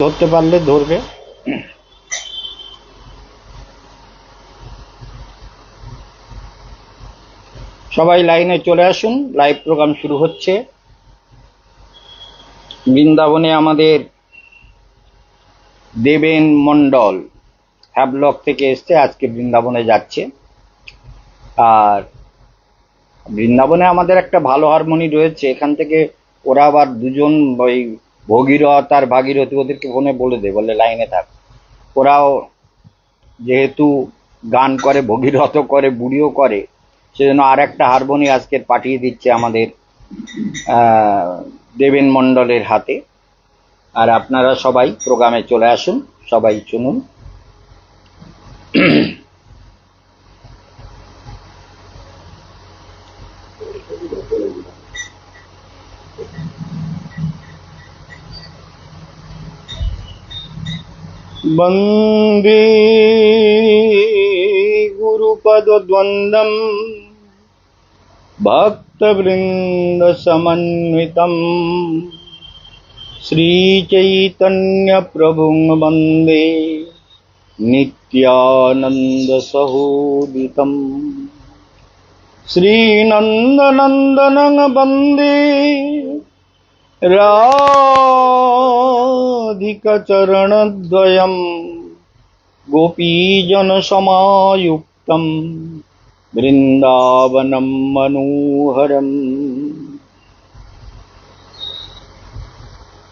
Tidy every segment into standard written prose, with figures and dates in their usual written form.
ধরতে পারলে ধরবে। সবাই লাইনে চলে আসুন, লাইভ প্রোগ্রাম শুরু হচ্ছে। বৃন্দাবনে আমাদের দেবেন মন্ডল হ্যাবলক থেকে এসছে, আজকে বৃন্দাবনে যাচ্ছে। আর বৃন্দাবনে আমাদের একটা ভালো হারমোনি রয়েছে। এখান থেকে ওরা আবার দুজন, ওই ভগীরথ আর ভাগীরথী, ওদেরকে ফোনে বলে দে, বলে লাইনে থাক। ওরাও যেহেতু গান করে, ভগীরথও করে, বুড়িও করে, সেজন্য আর একটা হারমোনি আজকে পাঠিয়ে দিচ্ছে আমাদের দেবেন মন্ডলের হাতে। আর আপনারা সবাই প্রোগ্রামে চলে আসুন, সবাই শুনুন। বন্দে গুরুপদদ্বন্দ্বম ভক্তবৃন্দ সমন্বিতম শ্রীচৈতন্য প্রভুং বন্দে নিত্যানন্দ সহোদিতম শ্রীনন্দনন্দনং বন্দে রাধিকাচরণদ্বয়ম গোপীজনসমাयुक्तं বৃন্দাবনম মনোহরম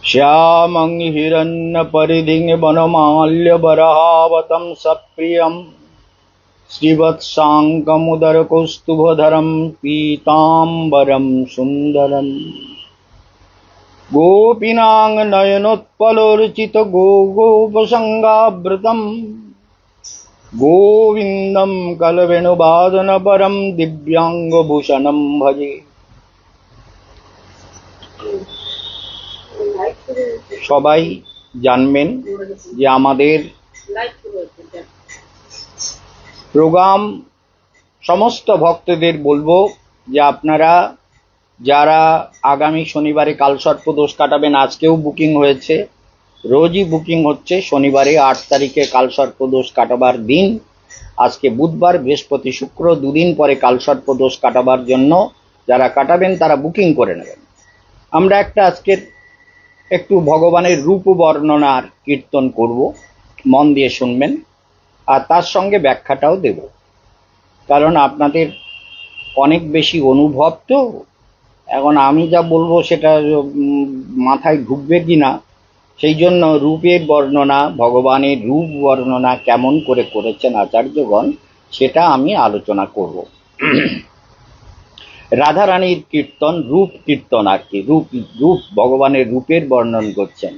শ্যামং হিরণ্যপরিধিং বনমাল্যবরাবতং সপ্রিয়ম শ্রীবৎসাঙ্কমুদরকৌস্তুভধরম পীতাম্বরম সুন্দরম গোপীনাং নয়নোৎপলোর্চিত গোপসঙ্গাবৃতম গোবিন্দম কলবেণুবাদনপরম দিব্যাঙ্গভূষণম ভজে। সবাই জানবেন যে আমাদের প্রোগ্রাম, সমস্ত ভক্তদের বলবো যে আপনারা যারা আগামী শনিবারে কালসর্পদোষ কাটাবেন, আজকেও বুকিং হয়েছে, রোজই বুকিং হচ্ছে। শনিবারে 8 তারিখে কালসর্পদোষ কাটাবার দিন, আজকে বুধবার, বৃহস্পতি, শুক্র, দুদিন পরে কালসর্পদোষ কাটাবার জন্য যারা কাটাবেন তারা বুকিং করে নেবেন। আমরা আজকের একটু ভগবানের রূপ বর্ণনার কীর্তন করব, মন দিয়ে শুনবেন, আর তার সঙ্গে ব্যাখ্যাটাও দেব, কারণ আপনাদের অনেক বেশি অনুভব তো। এখন আমি যা বলবো সেটা মাথায় ঢুকবে কিনা, সেই জন্য রূপের বর্ণনা, ভগবানের রূপ বর্ণনা কেমন করে করেছেন আচার্যগণ, সেটা আমি আলোচনা করব। রাধারানীর কীর্তন, রূপ কীর্তন আর কি, রূপ ভগবানের রূপের বর্ণন করছেন।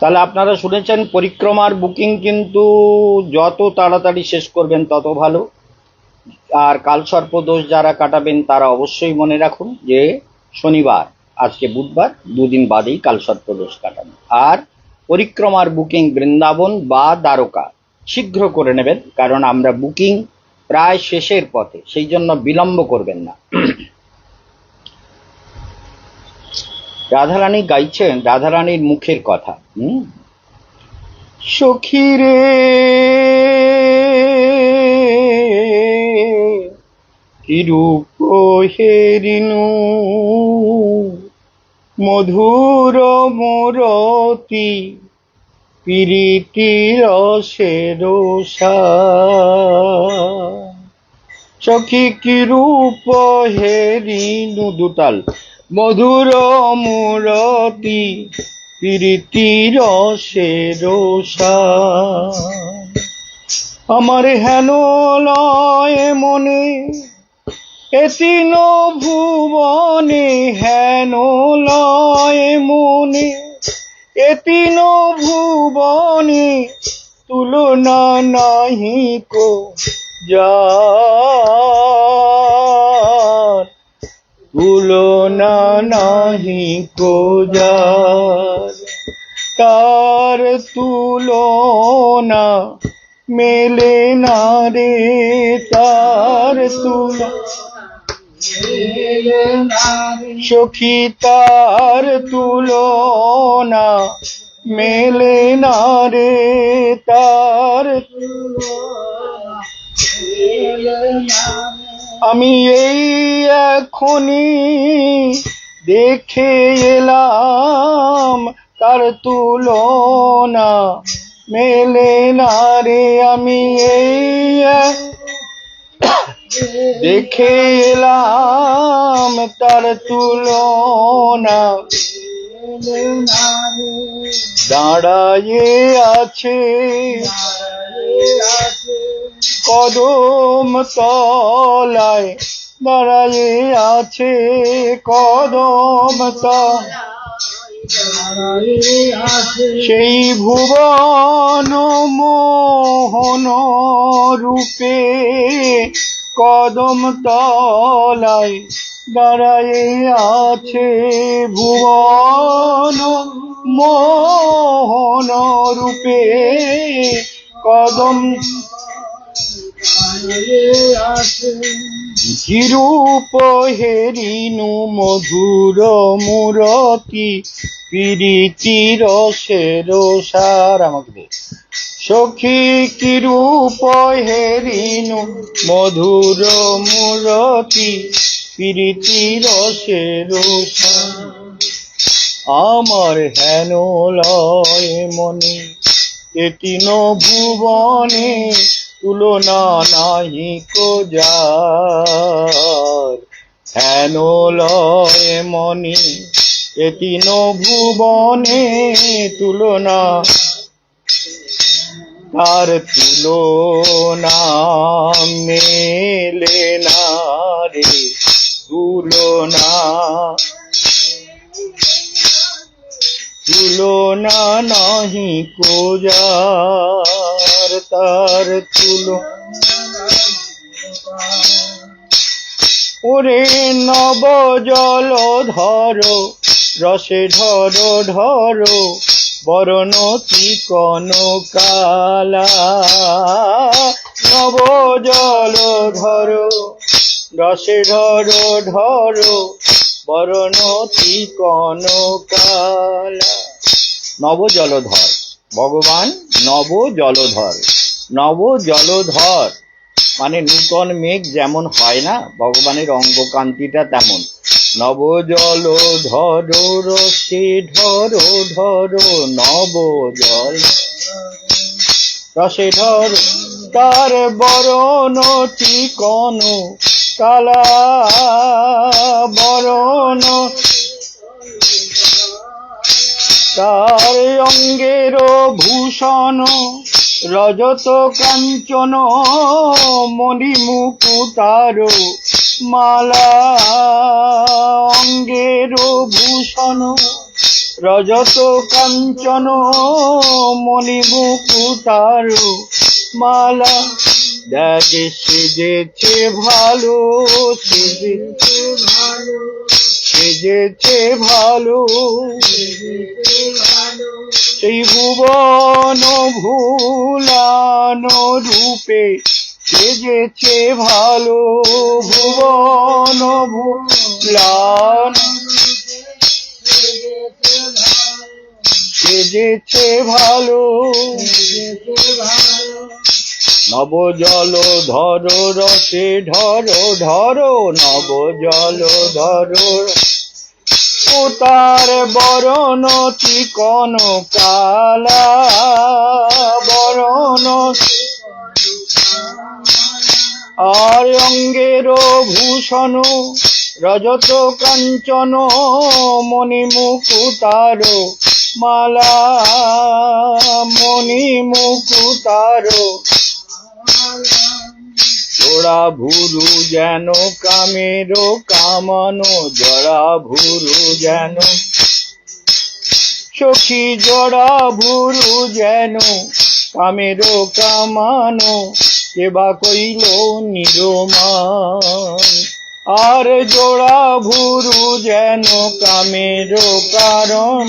তাহলে আপনারা শুনেছেন, পরিক্রমার বুকিং কিন্তু যত তাড়াতাড়ি শেষ করবেন তত ভালো। আর কালসর্পদোষ যারা কাটাবেন তারা অবশ্যই মনে রাখুন যে শনিবার, আজকে বুধবার, দুদিন বাদেই কালসর্পদোষ কাটাবেন। আর পরিক্রমার বুকিং বৃন্দাবন বা দ্বারকা শীঘ্র করে নেবেন, কারণ আমরা বুকিং প্রায় শেষের পথে, সেই জন্য বিলম্ব করবেন না। রাধারানী গাইছেন রাধারানীর মুখের কথা। সখী রে কি রূপ হেরিনু মধুর মোরতি প্রীতি রসের সখী কি রূপ হেরিনু, দুতাল, মধুর মূরতি প্রীতি রসের আমার হেন লয় মনে এতিন ভুবনে, হেন লয় মনে এতিন ভুবনে তুলনা নাহি কো যার, তুলনা নাহি কো যার, তার তুলনা মেলে না রে, তার তুলনা সখী তার তুলনা তুলনা মেলে না রে তার। আমি এই এখনই দেখে এলাম তার তুলনা মেলে না রে। আমি এই দেখে এলাম তার তুলনা দাঁড়ায়ে আছে কদম তলায়, দাঁড়ায়ে আছে কদম তলায়, সেই ভুবন মোহন রূপে কদম তলায় দাঁড়ায়ে আছে ভুবন মোহন রূপে কদম। কিরূপ হেরিনু মধুর মূরতি প্রীতি রসের সার। আমাকে সখী কিরূপ হেরিনু মধুর মূরতি প্রীতি রসের সার। আমার হেন লয় মনে এতিন ভুবনে তুলনা নাহি কো যার। হেন লয় মনে এতিন ভুবনে তুলনা তার তুলনা মেলে না রে তুলনা। তুলনা নাহি কো যার তার তুলনা। ওরে নব জল ধর রসে ঢর ঢর বরণ চিকন কালা। নব জল ধর রসে ঢর ঢর বরণ চিকন কালা। নব জলধর ভগবান নব জলধর। নব জলধর মানে নূতন মেঘ যেমন হয় না, ভগবানের অঙ্গকান্তিটা তেমন। নব জলধর রসে ঢর ঢর নব জল রসে ঢর তার বরণ চিকন কালা। বরণ তার অঙ্গের ভূষণ রজত কাঞ্চন মণিমুকুতার মালা। অঙ্গের ভূষণ রজত কাঞ্চন মণিমুকুতার মালা। দেখে সেজেছে ভালো, সেজেছে ভালো, সেজেছে ভালো, সেই ভুবন ভুলানো রূপে সেজেছে ভালো। ভুবন ভুলানো সেজেছে ভালো। নব জল ধর রসে ঢর ঢর নব জল ধর ও তার বরণ চিকন কালা। বরণ আর অঙ্গের ভূষণ রজত কাঞ্চন মণিমুকুতার মালা। মণিমুকুতার জোড়া ভুরু যেন কামের কামানো। জোড়া ভুরু যেন সখী জোড়া ভুরু যেন কামের কামানো। কেবা কইল নিরমান আর জোড়া ভুরু যেন কামের কারণ।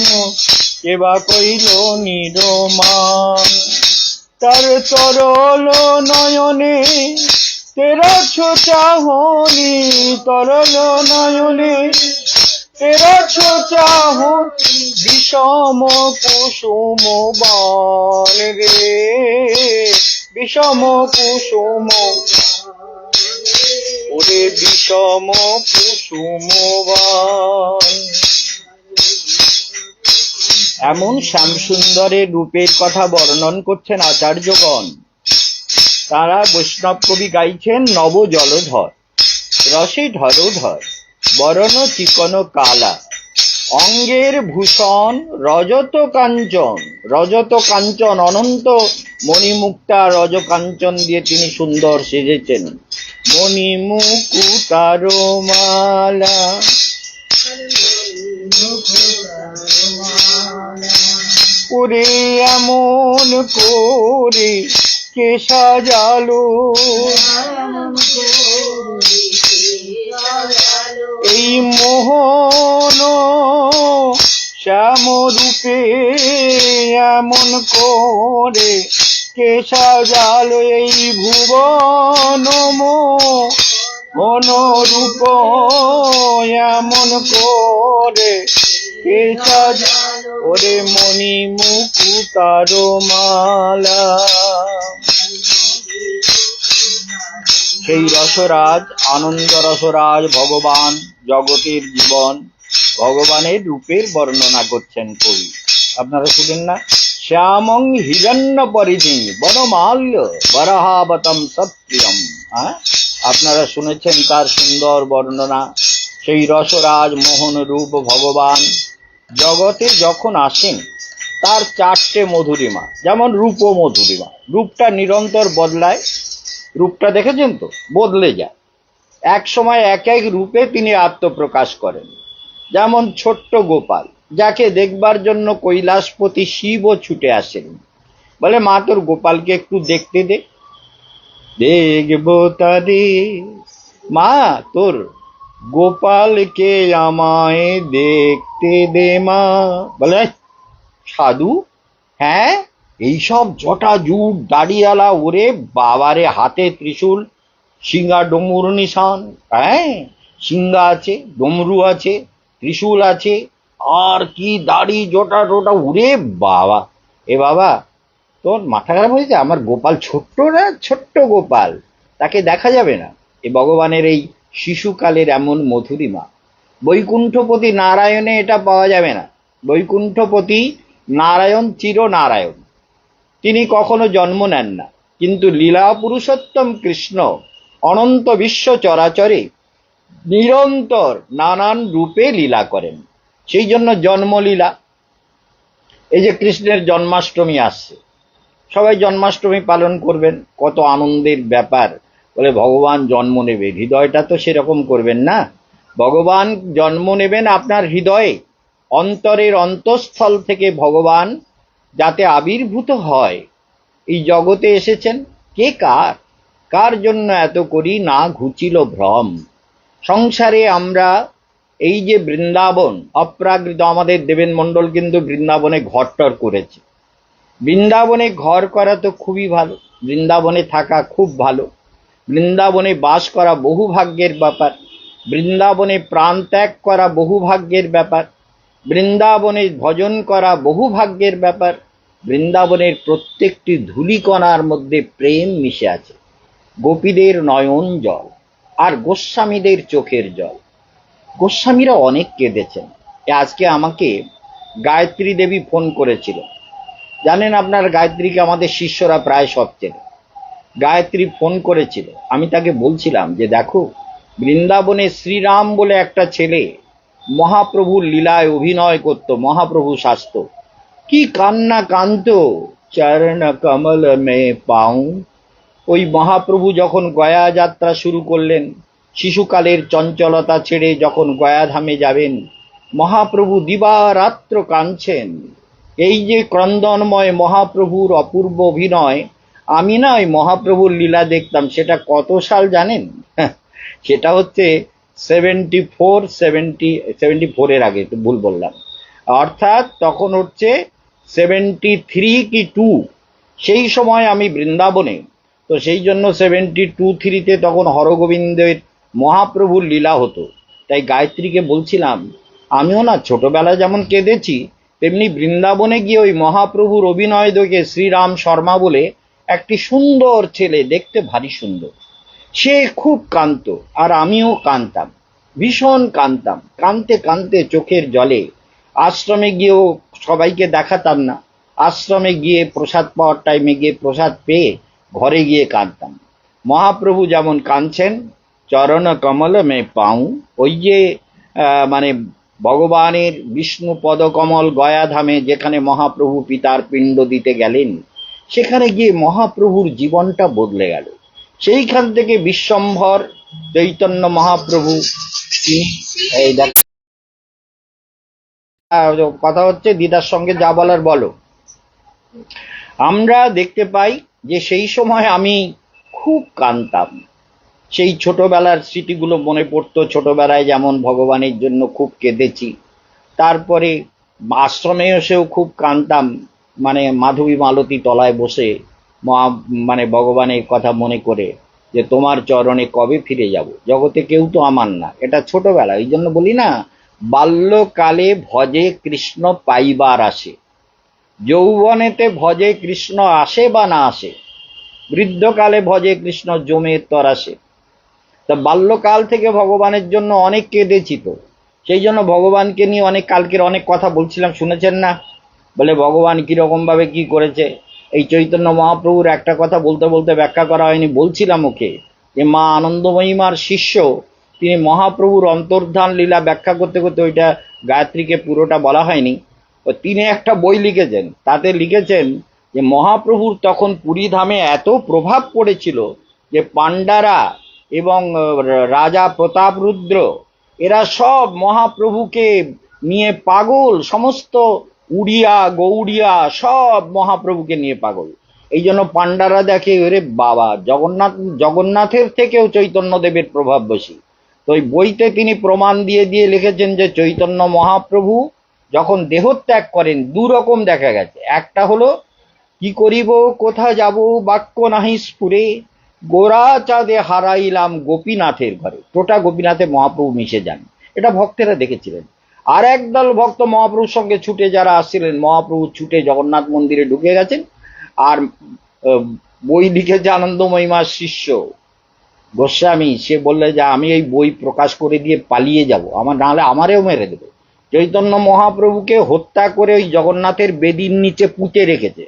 কেবা কইল নিরমান তার তরল নয়নে তেরা ছোটা হনি। তরল নয়নে তেরছ চাহু বিষম কুসুম বন রে, বিষম কুসুম, ওরে বিষম কুসুম বন। এমন শ্যামসুন্দরের রূপের কথা বর্ণন করছেন আচার্যগণ। তারা বৈষ্ণব কবি গাইছেন নব জলধর, রসে ধরোধর, বরণ চিকন কালা, অঙ্গের ভূষণ রজত কাঞ্চন। রজত কাঞ্চন, অনন্ত মণিমুক্তা রজ কাঞ্চন দিয়ে তিনি সুন্দর সেজেছেন। মণিমুকুতার মালা, ওরে এমন করে কে সাজালো, এই মোহন শ্যামরূপে এমন করে কে সাজালো, এই ভুবন মনোরূপ এমন করে কে সাজালো, ওরে মণি মুকুতার মালা। সেই রসরাজ, আনন্দ রসরাজ ভগবান, জগতের জীবন, ভগবানের রূপের বর্ণনা করছেন কবি। আপনারা শুনেন না? শ্যামং হিরণ্য পরিধি বনমাল্য বরাহাবতম সত্রিয়ম। আপনারা শুনেছেন তার সুন্দর বর্ণনা। সেই রসরাজ মোহন রূপ ভগবান জগতে যখন আসেন, তার চারটে মধুরিমা। যেমন রূপ ও মধুরিমা, রূপটা নিরন্তর বদলায়। রূপটা দেখেছেন তো, বদলে যায়। এক সময় এক এক রূপে তিনি আত্মপ্রকাশ করেন। যেমন ছোট্ট গোপাল, যাকে দেখবার জন্য কৈলাসপতি শিবও ছুটে আসেন, বলে মা তোর গোপালকে একটু দেখতে দে। দেখবো তারে, মা তোর গোপালকে আমায় দেখতে দে মা। বলে সাধু, হ্যাঁ এইসব জটা জুট দাড়িয়ালা, ওরে বাবারে, হাতে ত্রিশূল, সিংহা ডমরু নিশান, হ্যাঁ সিংহা আছে, ডমরু আছে, ত্রিশূল আছে, আর কি দাড়ি জটা টোটা, উরে বাবা। এ বাবা, তোর মাথা খারাপ হয়েছে? আমার গোপাল ছোট্ট না, ছোট্ট গোপাল, তাকে দেখা যাবে না? এ ভগবানের এই শিশুকালের এমন মধুরিমা। বৈকুণ্ঠপতি নারায়ণে এটা পাওয়া যাবে না। বৈকুণ্ঠপতি নারায়ণ চিরনারায়ণ, তিনি কখনো জন্ম নেন না, কিন্তু লীলা পুরুষোত্তম কৃষ্ণ অনন্ত বিশ্ব চরাচরে নিরন্তর নানান রূপে লীলা করেন। সেই জন্য জন্মলীলা। এই যে কৃষ্ণের জন্মাষ্টমী আসছে, সবাই জন্মাষ্টমী পালন করবেন, কত আনন্দের ব্যাপার। বলে ভগবান জন্ম নেবে, হৃদয়টা তো সেরকম করবেন না। ভগবান জন্ম নেবেন আপনার হৃদয়ে, অন্তরের অন্তঃস্থল থেকে ভগবান যাতে আবির্ভূত হয়। এই জগতে এসেছেন কে, কার কার জন্য এত করি না ঘুচিল ভ্রম। সংসারে আমরা এই যে বৃন্দাবন অপ্রাকৃত, আমাদের দেবেন মণ্ডল কিন্তু বৃন্দাবনে ঘরটর করেছে। বৃন্দাবনে ঘর করা তো খুবই ভালো, বৃন্দাবনে থাকা খুব ভালো, বৃন্দাবনে বাস করা বহু ভাগ্যের ব্যাপার, বৃন্দাবনে প্রাণ ত্যাগ করা বহু ভাগ্যের ব্যাপার, বৃন্দাবনে ভজন করা বহু ভাগ্যের ব্যাপার। বৃন্দাবনের প্রত্যেকটি ধূলিকণার মধ্যে প্রেম মিশে আছে। গোপীদের নয়ন জল আর গোস্বামীদের চোখের জল। গোস্বামীরা অনেক কেঁদেছেন। আজকে আমাকে গায়ত্রী দেবী ফোন করেছিল। জানেন আপনার গায়ত্রীকে আমাদের শিষ্যরা প্রায় সব চেনে। গায়ত্রী ফোন করেছিল, আমি তাকে বলছিলাম যে দেখো, বৃন্দাবনে শ্রীরাম বলে একটা ছেলে মহাপ্রভুর লীলায় অভিনয় করত, মহাপ্রভু শাস্ত, কি কান্না কান্ত, চরণ কমল মে পাউঁ। ওই মহাপ্রভু যখন গয়া যাত্রা শুরু করলেন, শিশুকালের চঞ্চলতা ছেড়ে যখন গয়াধামে যাবেন, মহাপ্রভু দিবারাত্র কাঁদছেন। এই যে ক্রন্দনময় মহাপ্রভুর অপূর্ব অভিনয়, আমি না ওই মহাপ্রভুর লীলা দেখতাম, সেটা কত সাল জানেন? সেটা হচ্ছে 74 আগে, তো ভুল বললাম, অর্থাৎ তখন হচ্ছে 73 কি 2, সেই সময় আমি বৃন্দাবনে। তো সেই জন্য 72-3 তখন হরগোবিন্দের মহাপ্রভুর লীলা হতো। তাই গায়ত্রীকে বলছিলাম আমিও না ছোটবেলায় যেমন কেঁদেছি, তেমনি বৃন্দাবনে গিয়ে ওই মহাপ্রভুর অভিনয় দেখে শ্রীরাম শর্মা বলে একটি সুন্দর ছেলে, দেখতে ভারী সুন্দর, সে খুব কাঁদতো আর আমিও কাঁদতাম, ভীষণ কাঁদতাম, কাঁদতে কাঁদতে চোখের জলে আশ্রমে গিয়েও সবাইকে দেখাতাম না, আশ্রমে গিয়ে প্রসাদ পাওয়ার টাইমে গিয়ে প্রসাদ পেয়ে ঘরে গিয়ে কাঁদতাম। মহাপ্রভু যেমন কাঁদছেন, চরণ কমল মে পাউ, ওই যে মানে ভগবানের বিষ্ণু পদকমল গয়াধামে যেখানে মহাপ্রভু পিতার পিণ্ড দিতে গেলেন, সেখানে গিয়ে মহাপ্রভুর জীবনটা বদলে গেল। সেইখান থেকে বিশ্বম্ভর চৈতন্য মহাপ্রভু তিনি এই দেখ, কথা হচ্ছে দিদার সঙ্গে যা বলার বলো। আমরা দেখতে পাই যে সেই সময় আমি খুব কাঁদতাম, সেই ছোটবেলার স্মৃতিগুলো মনে পড়তো, ছোটবেলায় যেমন ভগবানের জন্য খুব কেঁদেছি, তারপরে আশ্রমে এসেও খুব কাঁদতাম, মানে মাধবী মালতী তলায় বসে মানে ভগবানের কথা মনে করে যে তোমার চরণে কবে ফিরে যাব, জগতে কেউ তো আমার না। এটা ছোটবেলা, এই জন্য বলি না, বাল্যকালে ভজে কৃষ্ণ পাইবার আসে, যৌবনেতে ভজে কৃষ্ণ আসে বা না আসে, বৃদ্ধকালে ভজে কৃষ্ণ জমের তরাসে। তা বাল্যকাল থেকে ভগবানের জন্য অনেক কেঁদেছি তো, সেই জন্য ভগবানকে নিয়ে অনেক কালকের অনেক কথা বলছিলাম, শুনেছেন না? বলে ভগবান কিরকম ভাবে কি করেছে। এই চৈতন্য মহাপ্রভুর একটা কথা বলতে বলতে ব্যাখ্যা করা হয়নি, বলছিলাম ওকে যে মা আনন্দময়ীমার শিষ্য, তিনি মহাপ্রভুর অন্তর্ধান লীলা ব্যাখ্যা করতে করতে, ওইটা গায়ত্রীকে পুরোটা বলা হয়নি, তিনি একটা বই লিখেছেন, তাতে লিখেছেন যে মহাপ্রভুর তখন পুরী ধামে এত প্রভাব পড়েছিল যে পাণ্ডারা এবং রাজা প্রতাপরুদ্র এরা সব মহাপ্রভুকে নিয়ে পাগল, সমস্ত উড়িয়া গৌড়িয়া সব মহাপ্রভুকে নিয়ে পাগল। এই জন্য পাণ্ডারা দেখে ওরে বাবা, জগন্নাথের থেকেও চৈতন্যদেবের প্রভাব বেশি। তো ওই বইতে তিনি প্রমাণ দিয়ে দিয়ে লিখেছেন যে চৈতন্য মহাপ্রভু যখন দেহত্যাগ করেন দু রকম দেখা গেছে। একটা হলো কি করিব কোথা যাব বাক্য নাহি স্ফুরে, গোরা চাঁদে হারাইলাম গোপীনাথের ঘরে, টোটা গোপীনাথে মহাপ্রভু মিশে যান, এটা ভক্তেরা দেখেছিলেন। আর একদল ভক্ত মহাপ্রভুর সঙ্গে ছুটে যারা আসছিলেন, মহাপ্রভু ছুটে জগন্নাথ মন্দিরে ঢুকে গেছেন। আর বই লিখেছে আনন্দময়ীমার শিষ্য গোস্বামী, সে বললে যে আমি এই বই প্রকাশ করে দিয়ে পালিয়ে যাব, আমার নাহলে আমারেও মেরে দেবে। চৈতন্য মহাপ্রভুকে হত্যা করে ওই জগন্নাথের বেদির নিচে পুঁতে রেখেছে,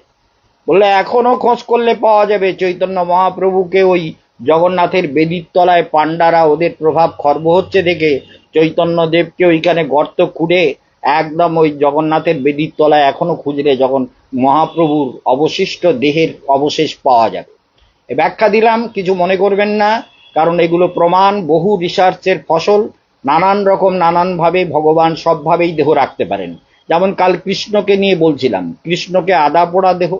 বললে এখনো খোঁজ করলে পাওয়া যাবে চৈতন্য মহাপ্রভুকে ওই জগন্নাথের বেদির তলায় পাণ্ডারা ওদের প্রভাব খর্ব হচ্ছে দেখে চৈতন্য দেবকে ওইখানে গর্ত খুঁড়ে একদম ওই জগন্নাথের বেদির তলায় এখনো খুঁজলে যখন মহাপ্রভুর অবশিষ্ট দেহের অবশেষ পাওয়া যাবে। এ ব্যাখ্যা দিলাম, কিছু মনে করবেন না, কারণ এগুলো প্রমাণ, বহু রিসার্চের ফসল। নানান রকম নানানভাবে ভগবান সবভাবেই দেহ রাখতে পারেন। যেমন কাল কৃষ্ণকে নিয়ে বলছিলাম, কৃষ্ণকে আদা পোড়া দেহ,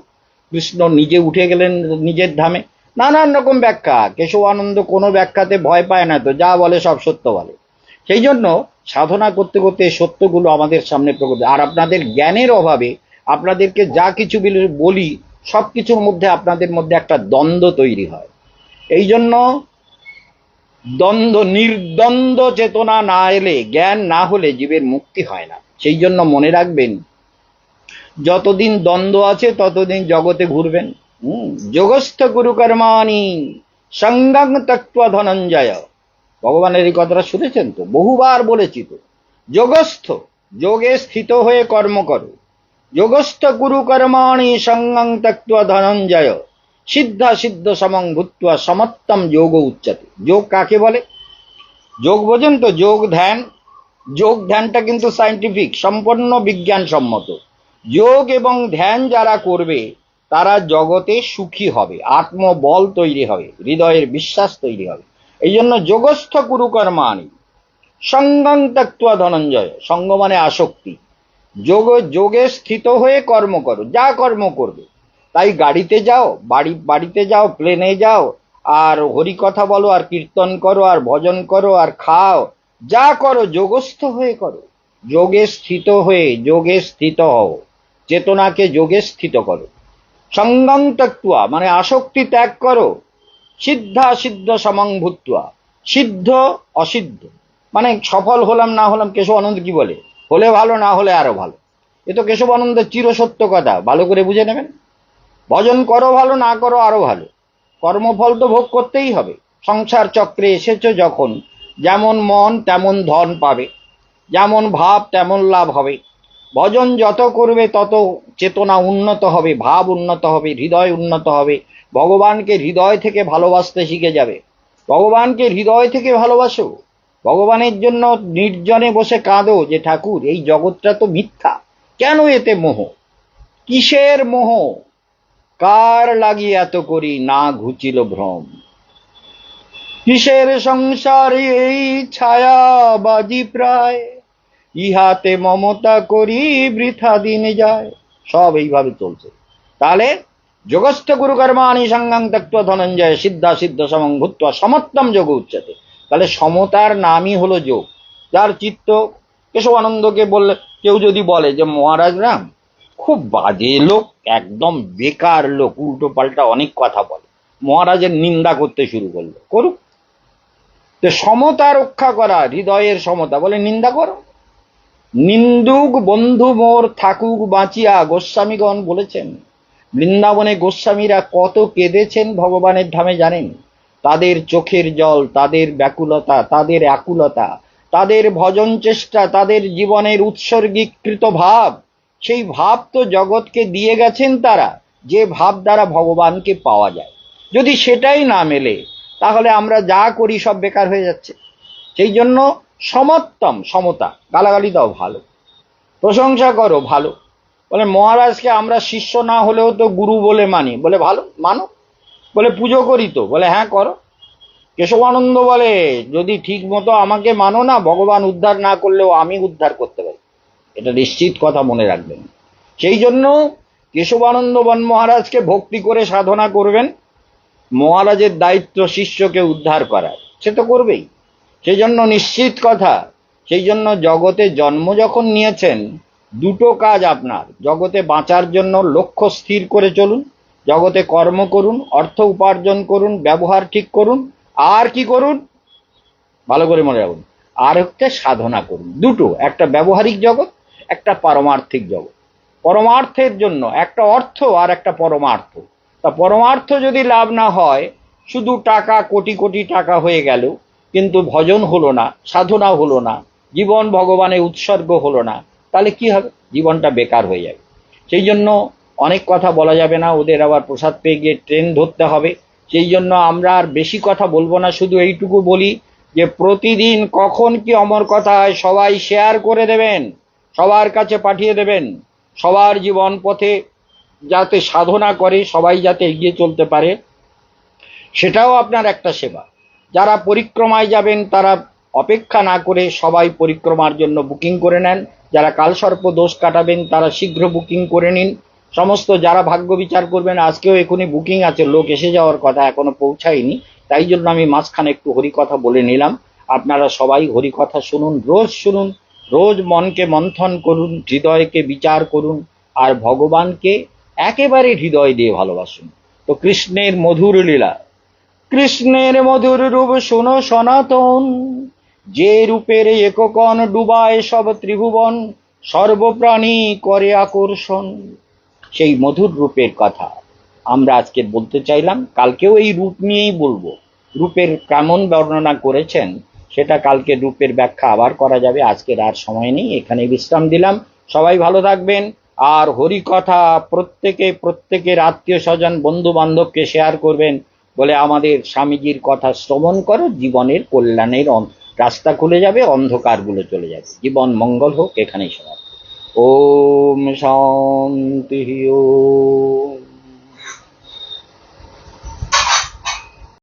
কৃষ্ণ নিজে উঠে গেলেন নিজের ধামে, নানান রকম ব্যাখ্যা। কেশবানন্দ কোনো ব্যাখ্যাতে ভয় পায় না তো, যা বলে সব সত্য বলে। সেই জন্য সাধনা করতে করতে সত্যগুলো আমাদের সামনে প্রকট। আর আপনাদের জ্ঞানের অভাবে আপনাদেরকে যা কিছু বলি সব কিছুর মধ্যে আপনাদের মধ্যে একটা দ্বন্দ্ব তৈরি হয়। এই জন্য দ্বন্দ্ব, নির্দ্বন্দ্ব চেতনা না এলে, জ্ঞান না হলে জীবের মুক্তি হয় না। সেই জন্য মনে রাখবেন, যতদিন দ্বন্দ্ব আছে ততদিন জগতে ঘুরবেন। যোগস্থ গুরু কর্মাণি সঙ্গং ত্যক্ত্বা ধনঞ্জয়, ভগবানের এই কথাটা শুনেছেন তো, বহুবার বলেছি তো। যোগস্থ, যোগে স্থিত হয়ে কর্ম করো। যোগস্থ গুরু কর্মাণি সঙ্গং ত্যক্ত্বা ধনঞ্জয়, সিদ্ধা সিদ্ধ সমং ভূত্বা সমত্তম যোগ উচ্চতে। যোগ কাকে বলে? যোগ বোঝেন তো? যোগ ধ্যান। যোগ ধ্যানটা কিন্তু সায়েন্টিফিক, সম্পূর্ণ বিজ্ঞানসম্মত। যোগ এবং ধ্যান যারা করবে তারা জগতে সুখী হবে, আত্মবল তৈরি হবে, হৃদয়ের বিশ্বাস তৈরি হবে। এই জন্য যোগস্থ গুরু কর্মাণি সঙ্গং ত্যক্ত্বা ধনঞ্জয়, সঙ্গ মানে আসক্তি। যোগে স্থিত হয়ে কর্ম করো, যা কর্ম করবে। তাই গাড়িতে যাও, বাড়িতে যাও, প্লেনে যাও, আর হরি কথা বলো, আর কীর্তন করো, আর ভজন করো, আর খাও, যা করো যোগস্থ হয়ে করো। যোগে স্থিত হয়ে, যোগে স্থিত হও, চেতনাকে যোগে স্থিত করো। সঙ্গং ত্যক্ত্বা মানে আসক্তি ত্যাগ করো। সিদ্ধা সিদ্ধ সমং ভূত্বা, সিদ্ধ অসিদ্ধ মানে সফল হলাম না হলাম, কেশবানন্দ কি বলে, হলে ভালো, না হলে আরো ভালো। এ তো কেশবানন্দের চিরসত্য কথা, ভালো করে বুঝে নেবেন। ভজন করো ভালো, না করো আরো ভালো, কর্মফল তো ভোগ করতেই হবে। সংসার চক্রে এসেছো যখন, যেমন মন তেমন ধন পাবে, যেমন ভাব তেমন লাভ হবে। ভজন যত করবে তত চেতনা উন্নত হবে, ভাব উন্নত হবে, হৃদয় উন্নত হবে। ভগবানকে হৃদয় থেকে ভালোবাসতে শিখে যাবে। ভগবানকে হৃদয় থেকে ভালোবাসো। ভগবানের জন্য নির্জনে বসে কাঁদো যে ঠাকুর এই জগৎটা তো মিথ্যা, কেন এতে মোহ, কিসের মোহ, কার লাগি এত করি না ঘুচিল ভ্রম, কিসের সংসারে এই ছায়াবাজি প্রায়, ইহাতে মমতা করি বৃথা দিন যায়। সব এইভাবে চলছে। তাহলে যোগস্থ গুরু কর্মাণি সঙ্গং ত্যক্ত্বা ধনঞ্জয় সিদ্ধা সিদ্ধ সমং ভূত্বা সমত্তম যোগ উচ্যতে। তাহলে সমতার নামই হলো যোগ। যার চিত্ত, কেশবানন্দকে বললে, কেউ যদি বলে যে মহারাজ রাম খুব বাজে লোক, একদম বেকার লোক, উল্টো পাল্টা অনেক কথা বলে, মহারাজের নিন্দা করতে শুরু করলো, করুক। তো সমতা রক্ষা করা, হৃদয়ের সমতা, বলে নিন্দা করো। নিন্দুক বন্ধু মোর থাকুক বাঁচিয়া, গোস্বামীগণ বলেছেন। বৃন্দাবনে গোস্বামীরা কত কেঁদেছেন ভগবানের ধামে জানেন? তাদের চোখের জল, তাদের ব্যাকুলতা, তাদের আকুলতা, তাদের ভজন চেষ্টা, তাদের জীবনের উৎসর্গীকৃত ভাব, সেই ভাব তো জগৎকে দিয়ে গেছেন তারা, যে ভাব দ্বারা ভগবানকে পাওয়া যায়। যদি সেটাই না মেলে, তাহলে আমরা যা করি সব বেকার হয়ে যাচ্ছে। সেই জন্য সমত্তম, সমতা, গালাগালি দাও ভালো, প্রশংসা করো ভালো। বলে মহারাজকে আমরা শিষ্য না হলেও তো গুরু বলে মানি, বলে ভালো মানো। বলে পুজো করি তো, বলে হ্যাঁ করো। কেশবানন্দ বলে যদি ঠিক মতো আমাকে মানো না, ভগবান উদ্ধার না করলেও আমি উদ্ধার করতে পারি, এটা নিশ্চিত কথা মনে রাখবেন। সেই জন্য কেশবানন্দ বন মহারাজকে ভক্তি করে সাধনা করবেন। মহারাজের দায়িত্ব শিষ্যকে উদ্ধার করার, সে তো করবেই। সেই জন্য নিশ্চিত কথা, সেই জন্য জগতে জন্ম যখন নিয়েছেন, দুটো কাজ আপনার, জগতে বাঁচার জন্য লক্ষ্য স্থির করে চলুন, জগতে কর্ম করুন, অর্থ উপার্জন করুন, ব্যবহার ঠিক করুন, আর কি করুন ভালো করে মনে রাখুন, আর হচ্ছে সাধনা করুন। দুটো, একটা ব্যবহারিক জগৎ, একটা পারমার্থিক জগৎ। পরমার্থের জন্য একটা অর্থ আর একটা পরমার্থ। তা পরমার্থ যদি লাভ না হয়, শুধু টাকা, কোটি কোটি টাকা হয়ে গেল, কিন্তু ভজন হলো না, সাধনা হলো না, জীবন ভগবানে উৎসর্গ হলো না, তাহলে কি হবে? জীবনটা বেকার হয়ে যাবে। সেই জন্য অনেক কথা বলা যাবে না, ওদের আবার প্রসাদ পেয়ে গিয়ে ট্রেন ধরতে হবে। সেই জন্য আমরা আর বেশি কথা বলবো না, শুধু এইটুকু বলি যে প্রতিদিন কখন কি অমর কথা হয় সবাই শেয়ার করে দেবেন, সবার কাছে পাঠিয়ে দেবেন। সবার জীবন পথে যাতে সাধনা করে, সবাই যাতে এগিয়ে চলতে পারে, সেটাও আপনার একটা সেবা। যারা পরিক্রমায় যাবেন তারা অপেক্ষা না করে সবাই পরিক্রমার জন্য বুকিং করে নেন। যারা কালসর্প দোষ কাটাবেন তারা শীঘ্র বুকিং করে নিন। সমস্ত যারা ভাগ্য বিচার করবেন, আজকেও এখনই বুকিং আছে, লোক এসে যাওয়ার কথা, এখনো পৌঁছায়নি, তাই জন্য আমি মাঝখানে একটু হরিকথা বলে নিলাম। আপনারা সবাই হরিকথা শুনুন, রোজ শুনুন, রোজ মনকে মন্থন করুন, হৃদয়কে বিচার করুন, আর ভগবানকে একেবারে হৃদয় দিয়ে ভালোবাসুন। তো কৃষ্ণের মধুর লীলা, কৃষ্ণের মধুর রূপ শোনো সনাতন, যে রূপের এককণ ডুবায় সব ত্রিভুবন, সর্বপ্রাণী করে আকর্ষণ। সেই মধুর রূপের কথা আমরা আজকে বলতে চাইলাম, কালকেও এই রূপ নিয়েই বলবো। রূপের কেমন বর্ণনা করেছেন সেটা কালকে রূপের ব্যাখ্যা আবার করা যাবে, আজকের আর সময় নেই, এখানে বিশ্রাম দিলাম। সবাই ভালো থাকবেন। আর হরি কথা প্রত্যেকের আত্মীয় স্বজন বন্ধু বান্ধবকে শেয়ার করবেন, বলে আমাদের স্বামীজির কথা শ্রবণ করো, জীবনের কল্যাণের রাস্তা খুলে যাবে, অন্ধকারগুলো চলে যাবে, জীবন মঙ্গল হোক। এখানেই সমাপ্ত। ওম শান্তি ওম।